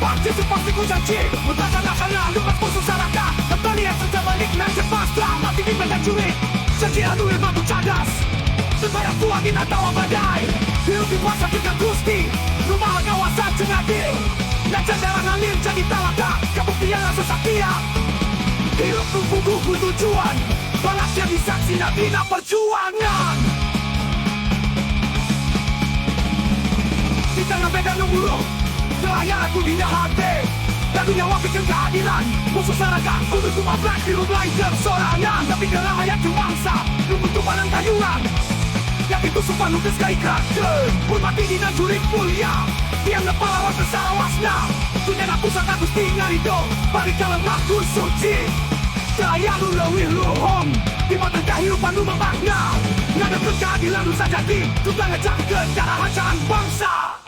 Waktu seperti ku janji Mutakan akana lukas musuh saraka Kembali yang terbalik dan cepat Selamat ini mencuri Janji anu ilmu cadas Sebarang angin atau badai Hidup di puasa kita gusti Rumah kawasan cengadil Dan cendaran alir jadi talaka Kabuktian rasa setia Hidup buku tujuan Balas jadi saksi dan bina perjuangan Di tengah medan lumuruk Terlayar aku di hati Dan dunia wakil keadilan Musuh saraka untuk semua berat Hidup lain bersorangan Tapi dalam hayat bangsa Lumut tumpahan kayuran Yang itu sumpah nugas kaikrat Hormati di jurik mulia Diam dan pahlawan bersawasna Dunia nak pusat agus tinggal itu Balik dalam waktu suci Daya lu lewih luhong Di mata kehidupan lu memakna Ngadep keadilan lu saja di Tukang ngejak ke darah hancaan bangsa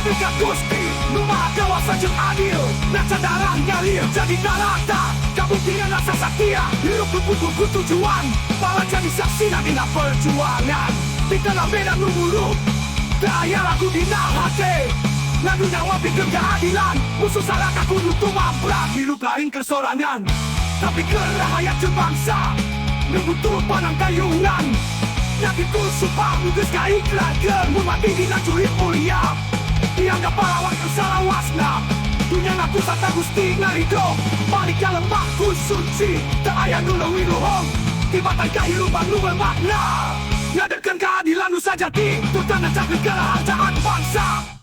Sambilkan gusti Rumah kawasan yang adil Naca darah ngalir jadi galakta Kabuktian rasa setia Hidup berbuku tujuan Malah jadi saksi dan bina perjuangan Di dalam medan lumuruk Daya lagu di hati Lagu nyawa bikin keadilan Musuh salah kaku nutup berat Hidup lain kesorangan Tapi kerahayat bangsa Nunggu tumpahan kayungan Yakin ku sumpah nugas kaikrat Hormati di jurik mulia Dianggap pahlawan salah wasna Dunia nak pusat Agusti ngarido Balik dalam waktu suci Tak ayah nulawi luhong Di mata kehidupan lu bermakna Ngadekan keadilan lu saja di Tutana cakap kerajaan bangsa